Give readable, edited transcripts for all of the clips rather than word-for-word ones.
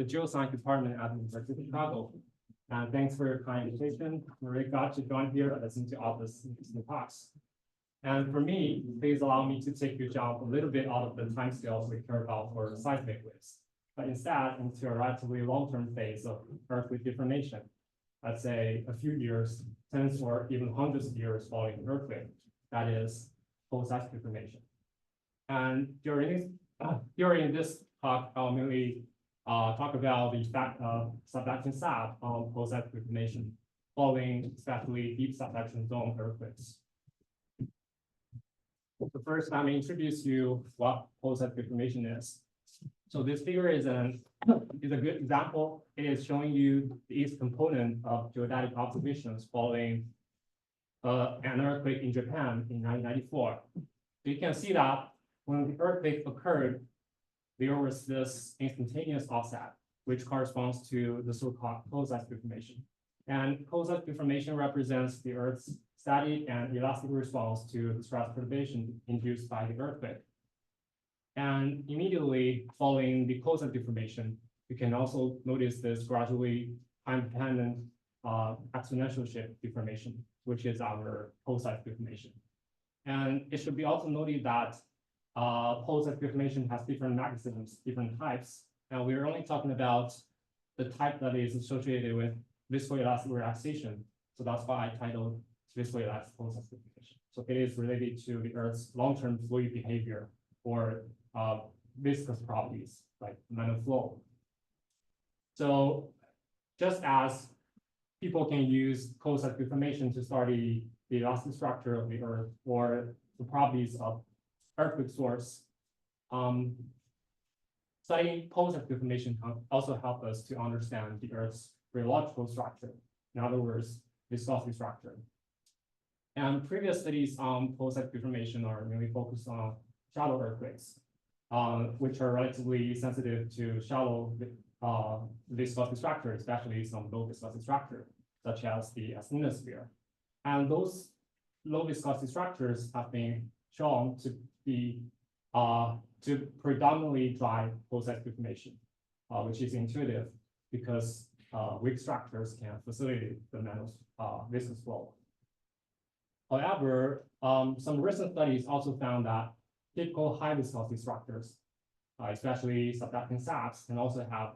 the geoscience department at the University of Chicago. And thanks for your kind invitation. I'm really glad to join here and listen to all this interesting talks. And for me, please allow me to take you down a little bit out of the timescales we care about for seismic waves, but instead into a relatively long-term phase of earthquake deformation. Let's say a few years, tens or even hundreds of years following an earthquake, that is postseismic deformation. And during this talk, I'll mainly talk about the effect of subduction slab on postseismic deformation following especially deep subduction zone earthquakes. So first, let me introduce you what postseismic deformation is. So this figure is a good example. It is showing you the east component of geodetic observations following an earthquake in Japan in 1994. You can see that when the earthquake occurred, there was this instantaneous offset, which corresponds to the so-called postseismic deformation. And postseismic deformation represents the Earth's static and elastic response to the stress perturbation induced by the earthquake. And immediately following the postseismic deformation, you can also notice this gradually time-dependent exponential shift deformation, which is our postseismic deformation. And it should be also noted that postseismic deformation has different mechanisms, different types, and we're only talking about the type that is associated with viscoelastic relaxation. So that's why I titled viscoelastic postseismic deformation. So it is related to the Earth's long-term fluid behavior or viscous properties like momentum flow. So just as people can use postseismic deformation to study the elastic structure of the Earth or the properties of earthquake source, studying postseismic deformation can also help us to understand the Earth's rheological structure. In other words, viscosity structure. And previous studies on postseismic deformation are mainly focused on shallow earthquakes, which are relatively sensitive to shallow viscosity structure, especially some low viscosity structure, such as the asthenosphere. And those low viscosity structures have been shown to be to predominantly drive postseismic deformation, which is intuitive because weak structures can facilitate the viscous flow. However, some recent studies also found that typical high viscosity structures, especially subducting slabs, can also have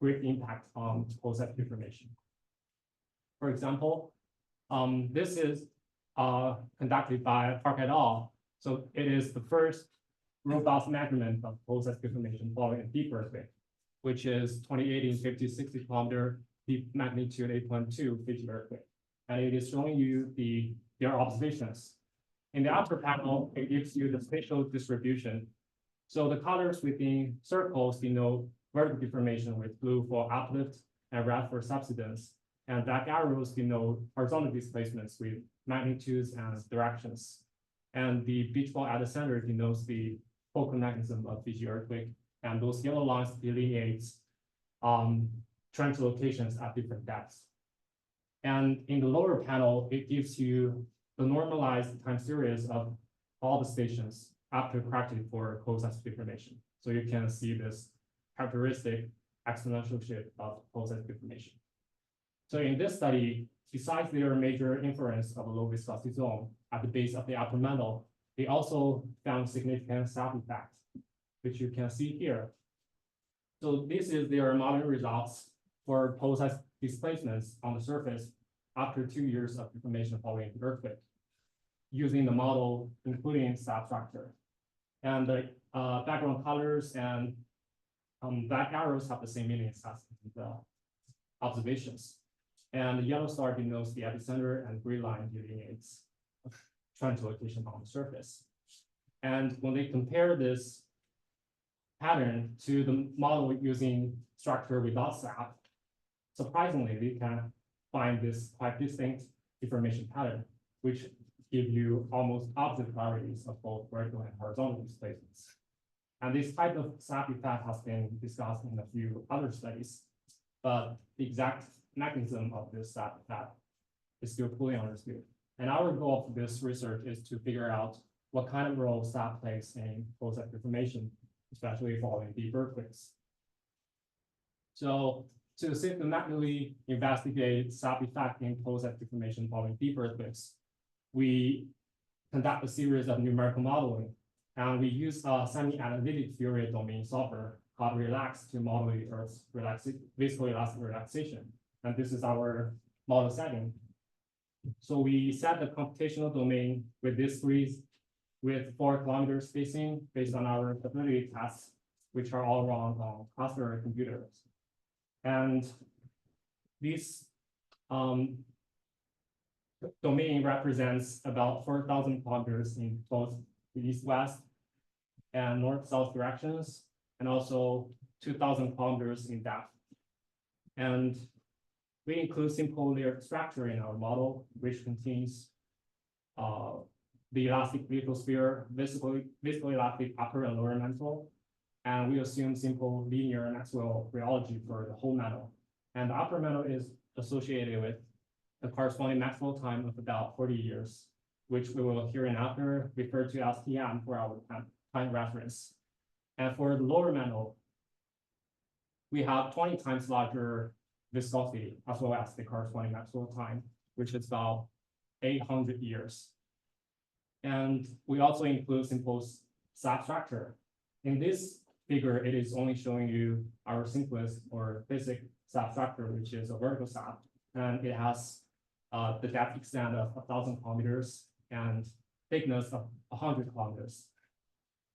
great impact on postseismic deformation. For example, this is conducted by Park et al. So it is the first robust measurement of postseismic deformation following a deep earthquake, which is 2018 50-60 kilometer deep magnitude 8.2 Fiji earthquake. And it is showing you their observations. In the upper panel, it gives you the spatial distribution. So the colors within circles denote vertical deformation with blue for uplift and red for subsidence. And black arrows denote horizontal displacements with magnitudes and directions. And the beach ball at the center denotes the focal mechanism of Fiji earthquake. And those yellow lines delineates trench locations at different depths. And in the lower panel, it gives you the normalized time series of all the stations after correcting for postseismic deformation. So you can see this characteristic exponential shift of postseismic deformation. So in this study, besides their major inference of a low viscosity zone at the base of the upper mantle, they also found significant slab effect, which you can see here. So this is their modeling results for postseismic displacements on the surface after 2 years of deformation following the earthquake, using the model including slab structure. And the background colors and black arrows have the same meanings as the observations. And the yellow star denotes the epicenter, and green line delineates trench location on the surface. And when they compare this pattern to the model using structure without slab, surprisingly, we can find this quite distinct deformation pattern, which give you almost opposite varieties of both vertical and horizontal displacements. And this type of slab effect has been discussed in a few other studies, but the exact mechanism of this slab effect is still fully understood. And our goal of this research is to figure out what kind of role slab plays in postseismic deformation, especially following deep earthquakes. So to systematically investigate slab effect in postseismic deformation following deep earthquakes, we conduct a series of numerical modeling, and we use a semi-analytic theory domain solver called RELAX to model the Earth's viscoelastic relaxation. And this is our model setting. So we set the computational domain with this freeze with 4 kilometer spacing based on our stability tests, which are all run on cluster computers. And this domain represents about 4,000 kilometers in both the east-west and north-south directions, and also 2,000 kilometers in depth. And we include simple layered structure in our model, which contains the elastic lithosphere, viscoelastic upper and lower mantle. And we assume simple linear Maxwell rheology for the whole mantle. And the upper mantle is associated with the corresponding Maxwell time of about 40 years, which we will hereinafter refer to as TM for our time reference. And for the lower mantle, we have 20 times larger viscosity as well as the corresponding Maxwell time, which is about 800 years. And we also include simple slab structure. In this figure, it is only showing you our simplest or basic slab structure, which is a vertical slab. And it has the depth extent of 1,000 kilometers and thickness of 100 kilometers.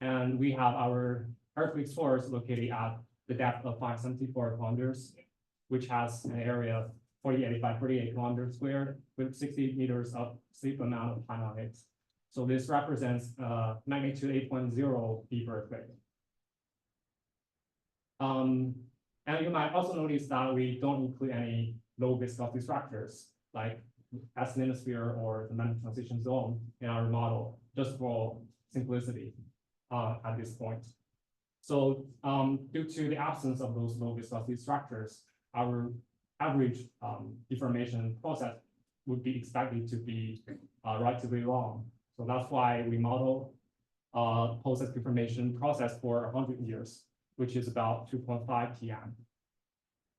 And we have our earthquake source located at the depth of 574 kilometers, which has an area of 48 by 48 kilometers squared with 60 meters of sleep amount of time on it. So this represents magnitude 8.0 deep earthquake. And you might also notice that we don't include any low viscosity structures like S-linosphere or the mantle transition zone in our model, just for simplicity at this point. So due to the absence of those low viscosity structures, our average deformation process would be expected to be relatively long. So that's why we model postseismic deformation process for 100 years, which is about 2.5 TM.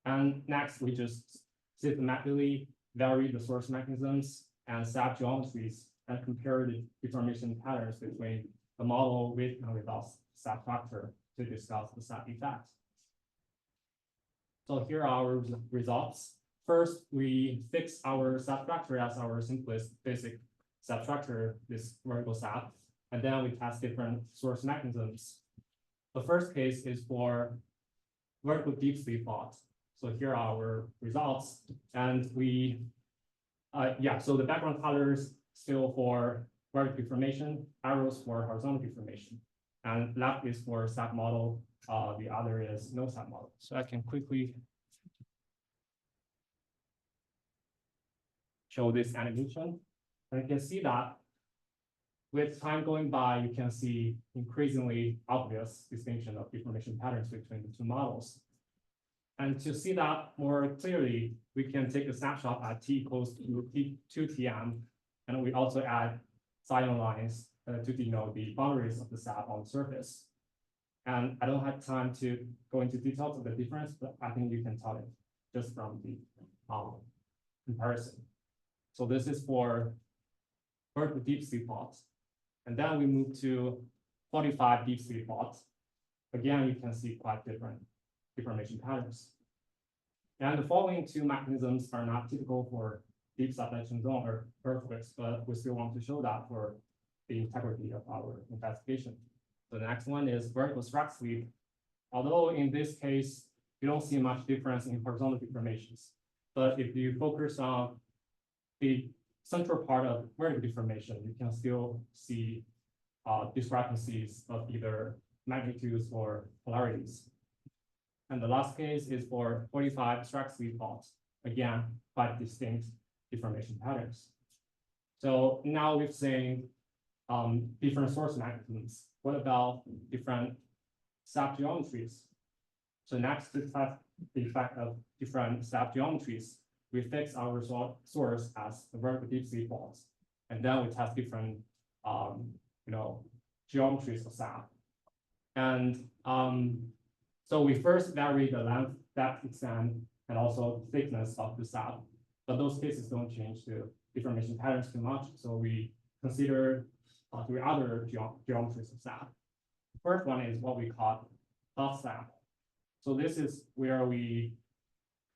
And next, we just systematically vary the source mechanisms and slab geometries and compare the deformation patterns between the model with and without slab factor to discuss the slab effect. So here are our results. First, we fix our slab structure as our simplest basic slab structure, this vertical slab, and then we test different source mechanisms. The first case is for vertical deep sleep fault. So here are our results, and we, so the background colors still for vertical deformation, arrows for horizontal deformation, and left is for slab model, the other is no slab model. So I can quickly show this animation, and you can see that with time going by, you can see increasingly obvious distinction of deformation patterns between the two models. And to see that more clearly, we can take a snapshot at t equals to 2 TM, and we also add cyan lines to denote the boundaries of the slab on the surface. And I don't have time to go into details of the difference, but I think you can tell it just from the comparison. So this is for vertical deep sleep faults. And then we move to 45 deep sleep faults. Again, you can see quite different deformation patterns. And the following two mechanisms are not typical for deep subduction zone or earthquakes, but we still want to show that for the integrity of our investigation. So the next one is vertical struck sleep. Although in this case, you don't see much difference in horizontal deformations, but if you focus on the central part of vertical deformation, you can still see discrepancies of either magnitudes or polarities. And the last case is for 45 struck sleep faults. Again, quite distinct deformation patterns. So now we've seen different source mechanisms. What about different slab geometries? So next to test the effect of different slab geometries, we fix our source as the vertical deep sleep faults, and then we test different, geometries of slab. And so we first vary the length depth extent and also thickness of the slab. But those cases don't change the deformation patterns too much. So we consider three other geometries of slab. The first one is what we call half slab. So this is where we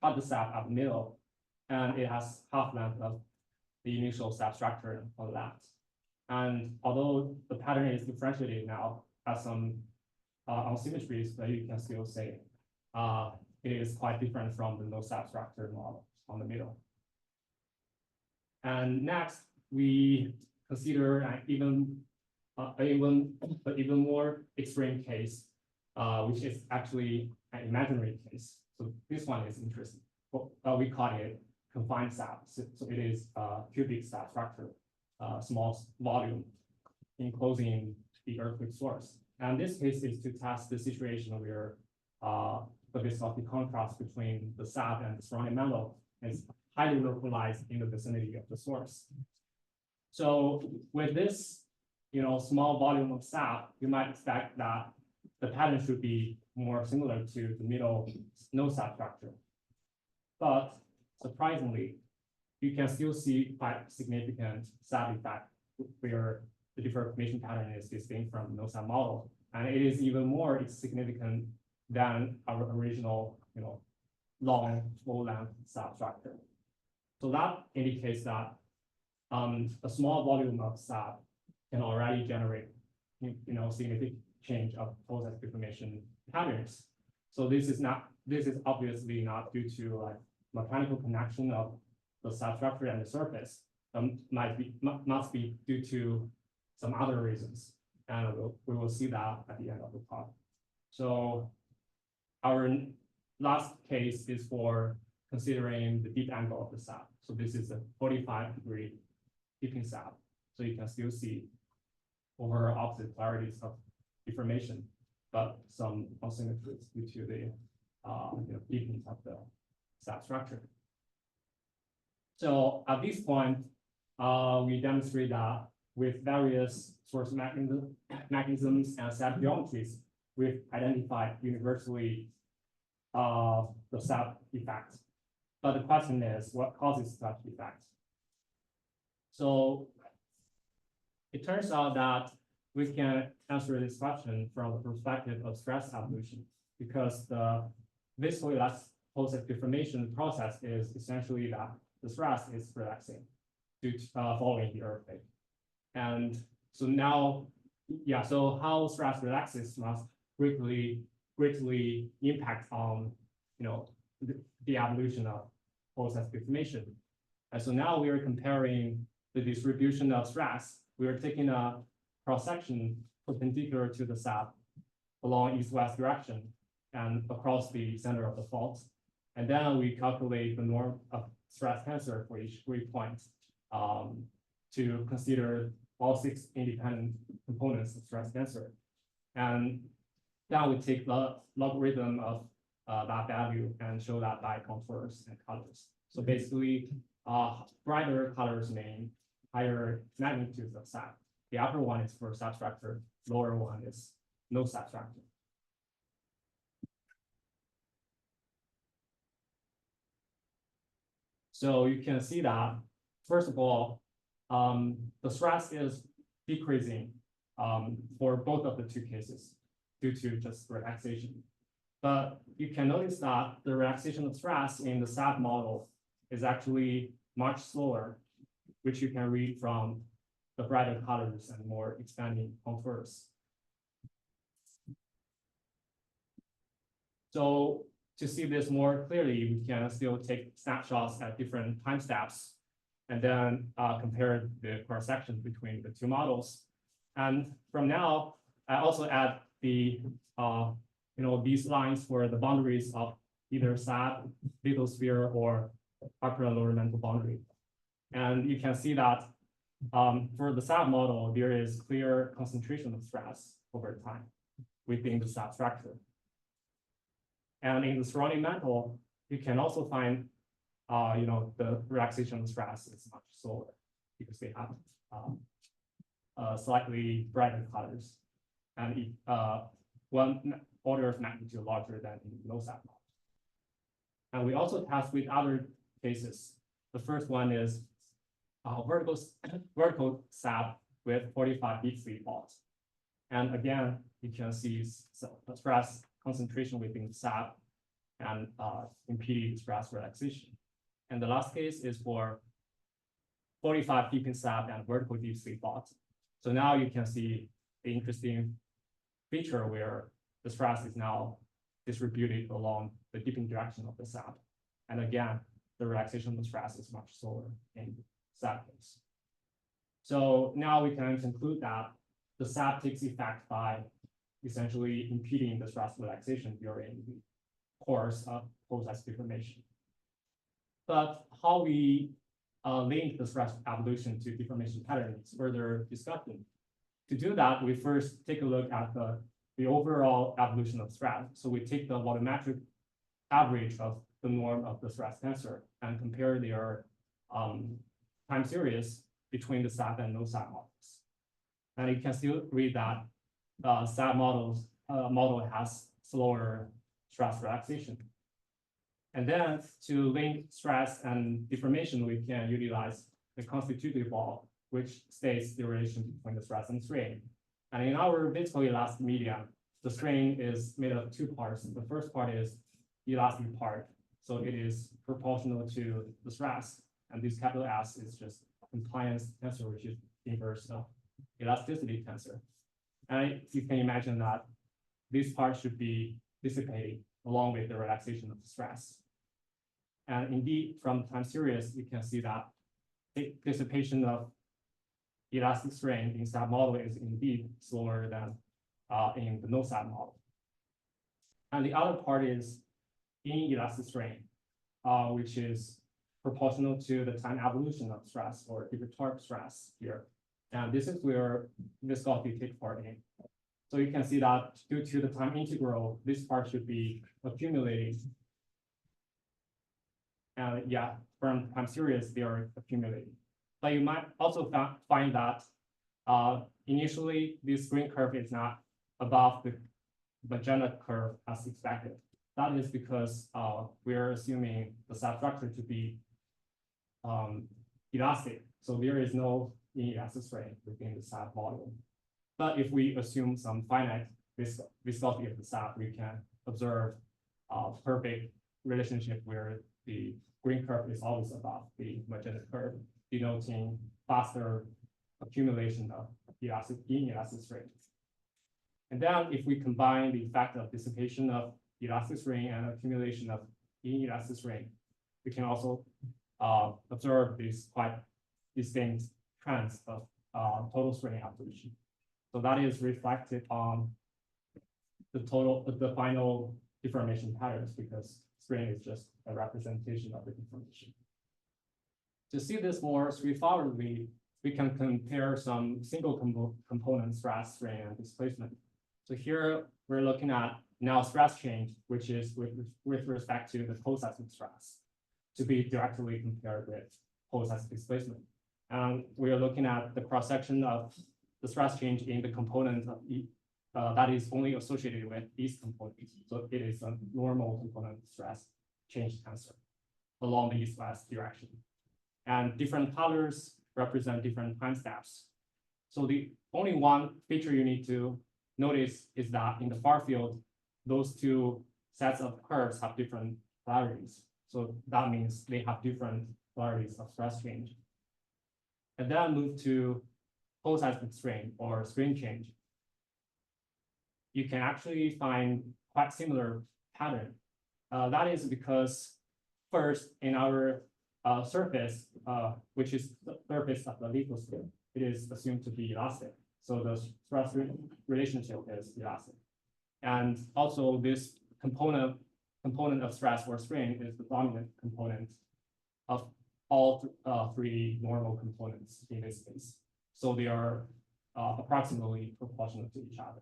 cut the slab at the middle, and it has half length of the initial slab structure on the left. And although the pattern is differentiated now as some asymmetries, but you can still say it is quite different from the no slab structure model on the middle. And next, we consider an even more extreme case, which is actually an imaginary case. So this one is interesting. We call it confined slab. So it is a cubic slab structure, small volume enclosing the earthquake source. And this case is to test the situation where the viscosity contrast between the slab and the surrounding mantle is highly localized in the vicinity of the source. So with this, small volume of slab, you might expect that the pattern should be more similar to the middle no slab structure. But surprisingly, you can still see quite significant slab effect where the deformation pattern is distinct from no slab model. And it is even more significant than our original, long, full-length slab structure. So that indicates that a small volume of slab can already generate, significant change of process deformation patterns. So this is obviously not due to like mechanical connection of the slab structure and the surface. Must be due to some other reasons, and we will see that at the end of the talk. So our last case is for considering the deep angle of the slab. So this is a 45-degree deeping slab. So you can still see over opposite polarities of deformation, but some asymmetries due to the deepening of the slab structure. So at this point, we demonstrate that with various source mechanisms and slab geometries, we've identified universally the slab effect. But the question is, what causes such effect? So it turns out that we can answer this question from the perspective of stress evolution, because the viscoelastic process deformation process is essentially that the stress is relaxing due to following the earthquake. And so now, so how stress relaxes must greatly impact on the evolution of process deformation. And so now we are comparing the distribution of stress. We are taking a cross-section perpendicular to the slab along east-west direction and across the center of the fault. And then we calculate the norm of stress tensor for each grid point to consider all 6 independent components of stress tensor. And then we take the logarithm of that value and show that by contours and colors. So basically, brighter colors mean higher magnitudes of slab. The upper one is for slab structure, lower one is no slab structure. So you can see that, first of all, the stress is decreasing for both of the two cases due to just relaxation. But you can notice that the relaxation of stress in the slab model is actually much slower, which you can read from the brighter colors and more expanding contours. So to see this more clearly, we can still take snapshots at different time steps and then compare the cross section between the two models. And from now, I also add the these lines for the boundaries of either slab, lithosphere, or upper and lower mantle boundary. And you can see that for the slab model, there is clear concentration of stress over time within the slab structure. And in the surrounding mantle, you can also find, the relaxation of stress is much slower because they have slightly brighter colors and one order of magnitude larger than in no slab model. And we also test with other cases. The first one is vertical slab with 45 deep sleep fault. And again, you can see the stress concentration within the slab and impeding stress relaxation. And the last case is for 45 deep in slab and vertical deep sleep fault. So now you can see the interesting feature where the stress is now distributed along the dipping direction of the slab. And again, the relaxation of the stress is much slower in slab case. So now we can conclude that the slab takes effect by essentially impeding the stress relaxation during the course of postseismic deformation. But how we link the stress evolution to deformation pattern is further discussion. To do that, we first take a look at the overall evolution of stress. So we take the volumetric average of the norm of the stress tensor and compare their time series between the slab and no slab models. And you can still read that slab model has slower stress relaxation. And then to link stress and deformation, we can utilize the constitutive law, which states the relation between the stress and strain. And in our viscoelastic medium, the strain is made of two parts. The first part is the elastic part. So it is proportional to the stress. And this capital S is just a compliance tensor, which is inverse of elasticity tensor. And you can imagine that this part should be dissipating along with the relaxation of the stress. And indeed, from time series, you can see that the dissipation of elastic strain in slab model is indeed slower than in the no slab model. And the other part is inelastic strain, which is proportional to the time evolution of stress or Hibbert-Torp stress here. And this is where viscosity takes part in. So you can see that due to the time integral, this part should be accumulating. And yeah, from time series, they are accumulating. But you might also find that initially this green curve is not above the magenta curve as expected. That is because we're assuming the substructure to be elastic. So there is no inelastic strain within the slab model. But if we assume some finite viscosity of the slab, we can observe a perfect relationship where the green curve is always above the magenta curve, denoting faster accumulation of inelastic strain. And then if we combine the effect of dissipation of elastic strain and accumulation of inelastic strain, we can also observe these quite distinct trends of total strain evolution. So that is reflected on the final deformation patterns, because strain is just a representation of the deformation. To see this more straightforwardly, we can compare some single component stress, strain, and displacement. So here we're looking at now stress change, which is with respect to the postseismic stress, to be directly compared with postseismic displacement. And we are looking at the cross-section of the stress change in the component of that is only associated with east component. So it is a normal component stress change tensor along the east-west direction. And different colors represent different time steps. So the only one feature you need to notice is that in the far field, those two sets of curves have different polarities. So that means they have different polarities of stress change. And then move to postseismic strain or strain change. You can actually find quite similar pattern. That is because first in our surface, which is the surface of the lithosphere, it is assumed to be elastic. So the stress relationship is elastic. And also this component of stress or strain is the dominant component of all three normal components in this case. So they are approximately proportional to each other.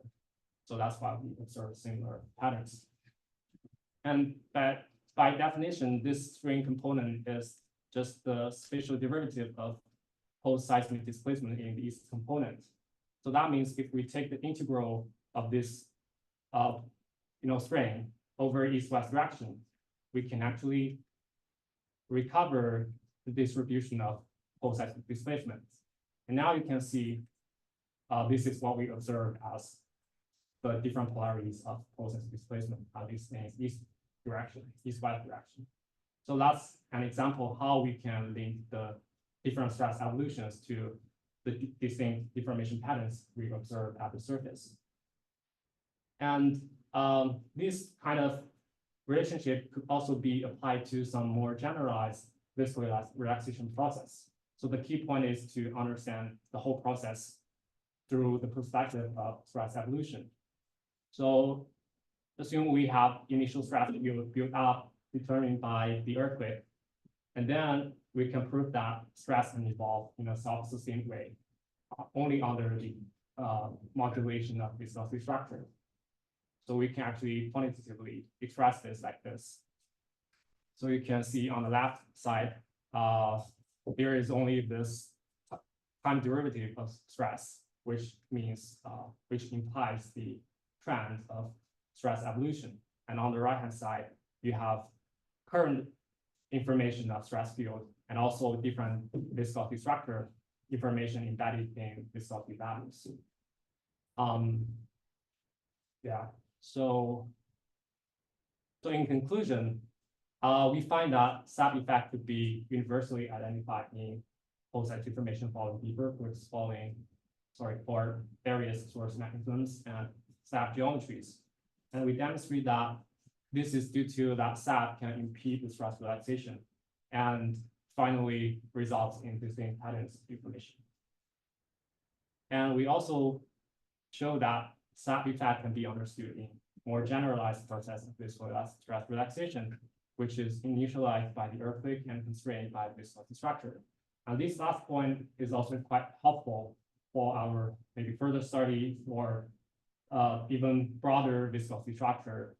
So that's why we observe similar patterns. And by definition, this strain component is just the spatial derivative of postseismic displacement in the east component. So that means if we take the integral of this strain over east-west direction, we can actually recover the distribution of postseismic displacements. And now you can see this is what we observe as the different polarities of postseismic displacement, at least in east-west direction. So that's an example how we can link the different stress evolutions to the distinct deformation patterns we observe at the surface. And this kind of relationship could also be applied to some more generalized visco relaxation process. So the key point is to understand the whole process through the perspective of stress evolution. So assume we have initial stress built up determined by the earthquake, and then we can prove that stress can evolve in a self-sustained way, only under the modulation of viscosity structure. So we can actually quantitatively express this like this. So you can see on the left side, there is only this time derivative of stress, which means, which implies the trend of stress evolution. And on the right-hand side, you have current information of stress field and also different viscosity structure information embedded in viscosity values. Yeah, so in conclusion, we find that slab effect could be universally identified in postseismic deformation following deep earthquakes for various source mechanisms and slab geometries. And we demonstrate that this is due to that slab can impede the stress relaxation and finally results in distinct patterns of deformation. And we also show that slab effect can be understood in more generalized process of visco stress relaxation, which is initialized by the earthquake and constrained by the viscosity structure. And this last point is also quite helpful for our maybe further study for even broader viscosity structure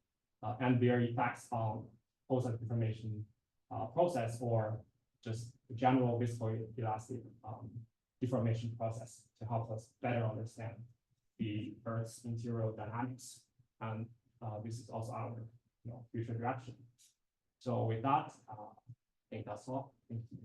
and their effects on postseismic deformation process or just the general viscoelastic deformation process to help us better understand the Earth's interior dynamics. And this is also our future direction. So with that, I think that's all. Thank you.